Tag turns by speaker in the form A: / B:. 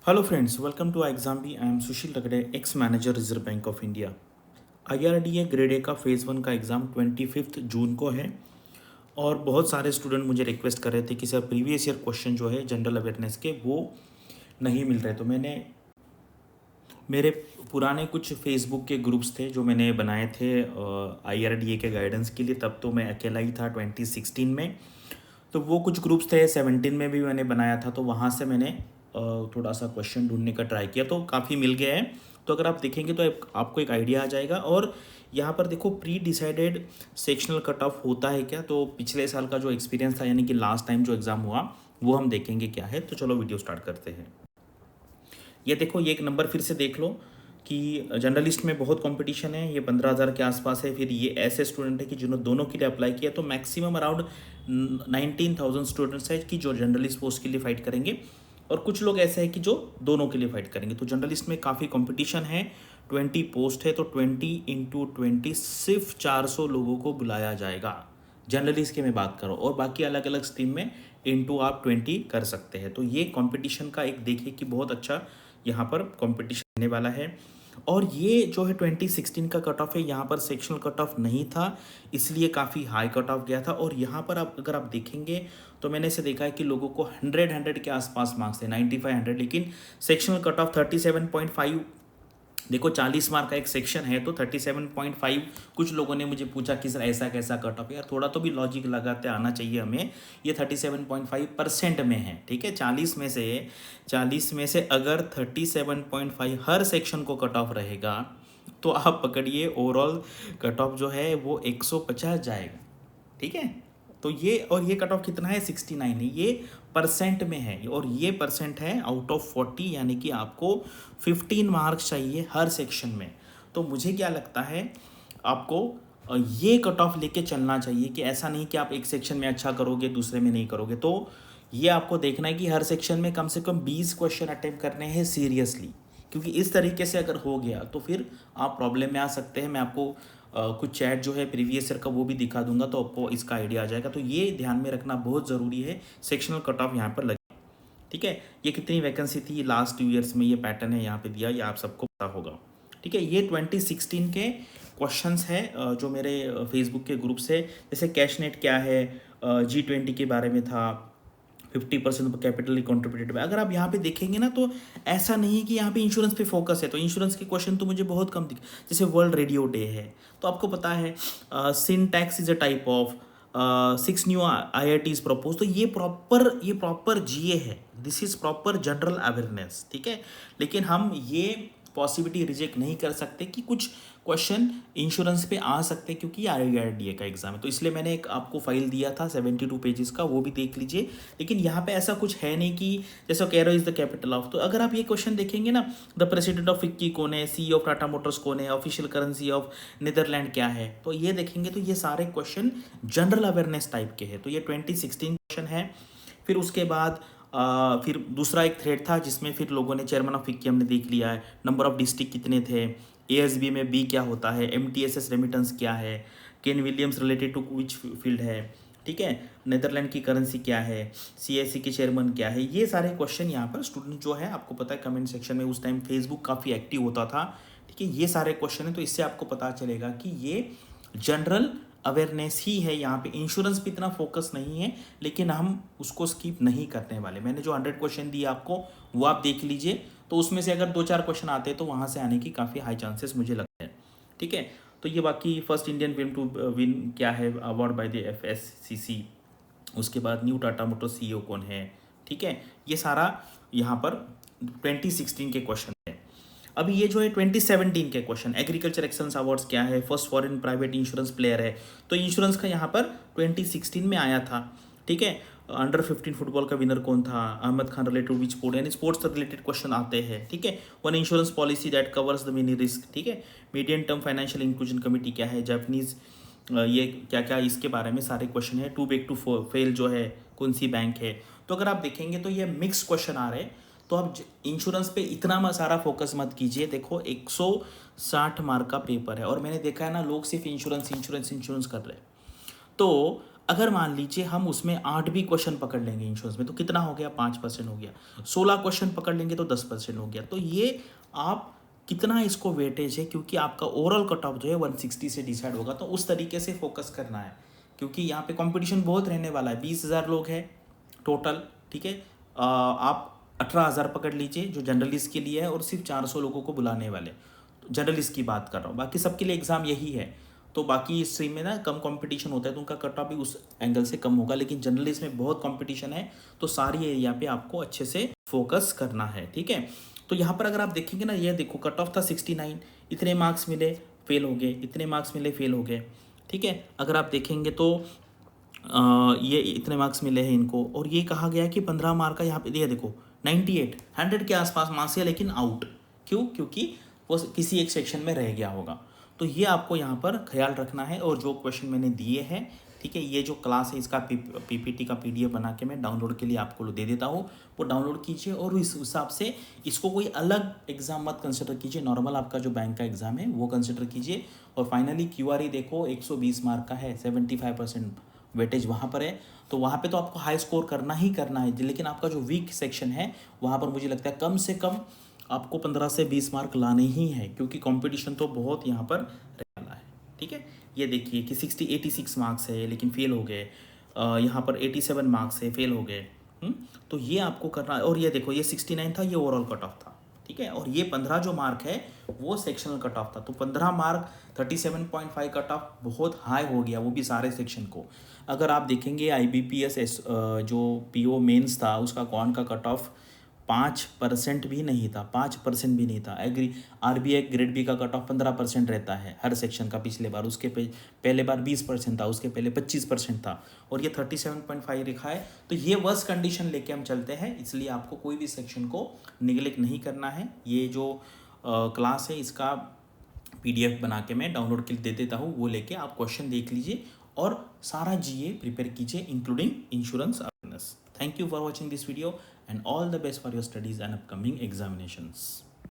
A: Hello friends, welcome to Exambi. I am Sushil Ragade, ex manager reserve bank of India. IRDA grade A का phase 1 का exam 25 जून को है और बहुत सारे स्टूडेंट मुझे रिक्वेस्ट कर रहे थे कि सर प्रीवियस ईयर क्वेश्चन जो है जनरल अवेयरनेस के वो नहीं मिल रहे। तो मैंने मेरे पुराने कुछ फेसबुक के ग्रुप्स थे जो मैंने बनाए थे IRDA के गाइडेंस के लिए, तब तो मैं अकेला ही था 2016 में। तो वो कुछ ग्रुप्स थे, 17 में भी मैंने बनाया था, तो वहाँ से मैंने थोड़ा सा क्वेश्चन ढूंढने का ट्राई किया, तो काफ़ी मिल गए हैं। तो अगर आप देखेंगे तो आपको एक आइडिया आ जाएगा। और यहाँ पर देखो pre decided sectional cut off होता है क्या, तो पिछले साल का जो एक्सपीरियंस था यानी कि लास्ट टाइम जो एग्ज़ाम हुआ वो हम देखेंगे क्या है। तो चलो वीडियो स्टार्ट करते हैं। ये देखो, ये एक नंबर फिर से देख लो कि जर्नलिस्ट में बहुत कंपटीशन है, ये 15,000 के आसपास है। फिर ये ऐसे स्टूडेंट है कि जिन्होंने दोनों के लिए अप्लाई किया, तो मैक्सिमम अराउंड 19,000 स्टूडेंट्स है कि जो जर्नलिस्ट पोस्ट के लिए फाइट करेंगे, और कुछ लोग ऐसे हैं कि जो दोनों के लिए फाइट करेंगे। तो जर्नलिस्ट में काफ़ी कंपटीशन है, 20 पोस्ट है, तो 20 × 20 सिर्फ 400 लोगों को बुलाया जाएगा। जर्नलिस्ट की मैं बात करूँ, और बाकी अलग अलग स्ट्रीम में इंटू आप 20 कर सकते हैं। तो ये कंपटीशन का एक देखिए कि बहुत अच्छा यहाँ पर कंपटीशन होने वाला है। और ये जो है 2016 का कट ऑफ है, यहाँ पर सेक्शनल कट ऑफ नहीं था, इसलिए काफ़ी हाई कट ऑफ गया था। और यहाँ पर आप अगर आप देखेंगे तो मैंने इसे देखा है कि लोगों को 100 के आसपास मार्क्स थे, 95 100, लेकिन सेक्शनल कट ऑफ 37.5। देखो 40 मार्क का एक सेक्शन है, तो 37.5। कुछ लोगों ने मुझे पूछा कि सर ऐसा कैसा कट ऑफ, यार थोड़ा तो भी लॉजिक लगाते आना चाहिए हमें। ये 37.5% में है, ठीक है। 40 में से अगर 37.5 हर सेक्शन को कट ऑफ रहेगा, तो आप पकड़िए ओवरऑल कट ऑफ जो है वो 150 जाएगा, ठीक है। तो ये, और ये कट ऑफ कितना है, 69 है। ये परसेंट में है, और ये परसेंट है आउट ऑफ 40, यानी कि आपको 15 मार्क्स चाहिए हर सेक्शन में। तो मुझे क्या लगता है, आपको ये कट ऑफ लेके चलना चाहिए कि ऐसा नहीं कि आप एक सेक्शन में अच्छा करोगे दूसरे में नहीं करोगे। तो ये आपको देखना है कि हर सेक्शन में कम से कम 20 क्वेश्चन अटेम्प्ट करने हैं सीरियसली, क्योंकि इस तरीके से अगर हो गया तो फिर आप प्रॉब्लम में आ सकते हैं। मैं आपको कुछ चैट जो है प्रीवियस ईयर का वो भी दिखा दूंगा, तो आपको इसका आइडिया आ जाएगा। तो ये ध्यान में रखना बहुत ज़रूरी है, सेक्शनल कट ऑफ यहाँ पर लगे, ठीक है। ये कितनी वैकेंसी थी लास्ट 2 ईयर्स में, ये पैटर्न है यहाँ पे दिया, ये आप सबको पता होगा, ठीक है। ये 2016 के क्वेश्चंस है जो मेरे फेसबुक के ग्रुप से, जैसे कैशनेट क्या है, G20 के बारे में था, 50% कैपिटल कॉन्ट्रीब्यूटेड। अगर आप यहाँ पे देखेंगे ना, तो ऐसा नहीं है कि यहाँ पे इंश्योरेंस पे फोकस है। तो इंश्योरेंस के क्वेश्चन तो मुझे बहुत कम दिखे, जैसे वर्ल्ड रेडियो डे है, तो आपको पता है sin tax is a type of 6 new IITs propose. तो ये प्रॉपर GA है, this is proper general awareness, ठीक है। लेकिन हम ये पॉसिबिलिटी रिजेक्ट नहीं कर सकते कि कुछ क्वेश्चन इंश्योरेंस पे आ सकते हैं, क्योंकि IRDA का एग्जाम है। तो इसलिए मैंने एक आपको फाइल दिया था 72 पेजेस का, वो भी देख लीजिए। लेकिन यहाँ पे ऐसा कुछ है नहीं कि जैसे Cairo is the capital of. तो अगर आप ये क्वेश्चन देखेंगे ना, द प्रेसिडेंट ऑफ फिक्की कौन है, CEO ऑफ टाटा मोटर्स कौन है, ऑफिशियल करेंसी ऑफ नीदरलैंड क्या है, तो ये देखेंगे तो ये सारे क्वेश्चन जनरल अवेयरनेस टाइप के हैं। तो ये 2016 क्वेश्चन है। फिर उसके बाद फिर दूसरा एक थ्रेड था जिसमें फिर लोगों ने चेयरमैन ऑफ फिक्की हमने देख लिया है, नंबर ऑफ डिस्ट्रिक्ट कितने थे, ASB में B क्या होता है, MTSS रेमिटेंस क्या है, Ken Williams related to which field है, ठीक है, नीदरलैंड की करेंसी क्या है, CIC के चेयरमैन क्या है। ये सारे क्वेश्चन यहाँ पर स्टूडेंट जो है, आपको पता है कमेंट सेक्शन में उस टाइम फेसबुक काफ़ी एक्टिव होता था, ठीक है। ये सारे क्वेश्चन है, तो इससे आपको पता चलेगा कि ये जनरल अवेयरनेस ही है। यहाँ पे इंश्योरेंस पे इतना फोकस नहीं है, लेकिन हम उसको स्किप नहीं करने वाले। मैंने जो 100 क्वेश्चन दिए आपको, वो आप देख लीजिए, तो उसमें से अगर 2-4 क्वेश्चन आते हैं तो वहाँ से आने की काफ़ी हाई चांसेस मुझे लगते हैं, ठीक है। तो ये बाकी first Indian film to win क्या है, अवार्ड बाय द FSCC। उसके बाद न्यू टाटा मोटर CEO कौन है, ठीक है। ये सारा यहाँ पर 2016 के क्वेश्चन है। अभी ये जो है 2017 के क्वेश्चन, एग्रीकल्चर एक्सलेंस अवार्ड्स क्या है, first foreign private insurance player है। तो इंश्योरेंस का यहाँ पर 2016 में आया था, ठीक है। अंडर 15 फुटबॉल का विनर कौन था, Ahmed Khan related which sport, यानी स्पोर्ट्स से रिलेटेड क्वेश्चन आते हैं, ठीक है। One insurance policy that covers the many risk, ठीक है। Medium term financial inclusion committee क्या है, जापानीज ये क्या क्या, इसके बारे में सारे क्वेश्चन है। टू बिग टू फेल जो है, कौन सी बैंक है। तो अगर आप देखेंगे तो ये मिक्स क्वेश्चन आ रहे हैं। तो आप इंश्योरेंस पे इतना सारा फोकस मत कीजिए। देखो 160 मार्क का पेपर है, और मैंने देखा है ना, लोग सिर्फ इंश्योरेंस इंश्योरेंस इंश्योरेंस कर रहे हैं। तो अगर मान लीजिए हम उसमें 8 भी क्वेश्चन पकड़ लेंगे इंश्योरेंस में, तो कितना हो गया, 5% हो गया। 16 क्वेश्चन पकड़ लेंगे तो 10% हो गया। तो ये आप कितना इसको वेटेज है, क्योंकि आपका ओवरऑल कट ऑफ जो है 160 से डिसाइड होगा, तो उस तरीके से फोकस करना है, क्योंकि यहाँ पे कंपटीशन बहुत रहने वाला है। 20,000 लोग हैं टोटल, ठीक है। आप 18,000 पकड़ लीजिए जो जर्नलिस्ट के लिए है, और सिर्फ 400 लोगों को बुलाने वाले, जर्नलिस्ट की बात कर रहा हूँ, बाकी सबके लिए एग्ज़ाम यही है। तो बाकी स्ट्रीम में ना कम कंपटीशन होता है, तो उनका कट ऑफ भी उस एंगल से कम होगा, लेकिन जर्नलिस्ट में बहुत कंपटीशन है, तो सारी एरिया पे आपको अच्छे से फोकस करना है, ठीक है। तो यहाँ पर अगर आप देखेंगे ना, ये देखो कट ऑफ था 69, इतने मार्क्स मिले फेल हो गए, इतने मार्क्स मिले फेल हो गए, ठीक है। अगर आप देखेंगे तो ये इतने मार्क्स मिले हैं इनको, और ये कहा गया कि 15 मार्क का यहाँ पे ये देखो 98 100 के आसपास मार्क्स है, लेकिन आउट क्यों, क्योंकि वो किसी एक सेक्शन में रह गया होगा। तो ये आपको यहाँ पर ख्याल रखना है। और जो क्वेश्चन मैंने दिए हैं, ठीक है, ये जो क्लास है इसका पीपीटी का पीडीएफ बना के मैं डाउनलोड के लिए आपको दे देता हूँ, वो डाउनलोड कीजिए, और इस हिसाब से इसको कोई अलग एग्जाम मत कंसिडर कीजिए, नॉर्मल आपका जो बैंक का एग्जाम है वो कंसिडर कीजिए। और फाइनली क्यूआरई देखो 120 मार्क का है, 75% वेटेज वहाँ पर है, तो वहाँ पे तो आपको हाई स्कोर करना ही करना है। लेकिन आपका जो वीक सेक्शन है वहाँ पर मुझे लगता है कम से कम आपको 15 से 20 मार्क लाने ही है, क्योंकि कंपटीशन तो बहुत यहाँ पर रहने वाला है, ठीक है। ये देखिए कि 86 मार्क्स है लेकिन फेल हो गए, यहाँ पर 87 मार्क्स है, फेल हो गए। तो ये आपको करना है। और ये देखो ये 69 था, ये ओवरऑल कट ऑफ था, ठीक है। और ये 15 जो मार्क है वो सेक्शनल कट ऑफ था, तो 15 मार्क 37.5 कट ऑफ बहुत हाई हो गया, वो भी सारे सेक्शन को। अगर आप देखेंगे IBPS जो PO मेंस था उसका कौन का कट ऑफ 5% भी नहीं था, 5% भी नहीं था। एग्री RBI ग्रेड बी का कट ऑफ 15% रहता है हर सेक्शन का। पिछले बार उसके पहले बार 20% था, उसके पहले 25% था, और ये 37.5 लिखा है। तो ये वर्स्ट कंडीशन लेके हम चलते हैं, इसलिए आपको कोई भी सेक्शन को निगलेक्ट नहीं करना है। ये जो क्लास है इसका PDF बना के मैं डाउनलोड के लिए दे देता हूँ, वो लेके आप क्वेश्चन देख लीजिए और सारा GA प्रिपेयर कीजिए, including insurance awareness. Thank you for watching this video and all the best for your studies and upcoming examinations.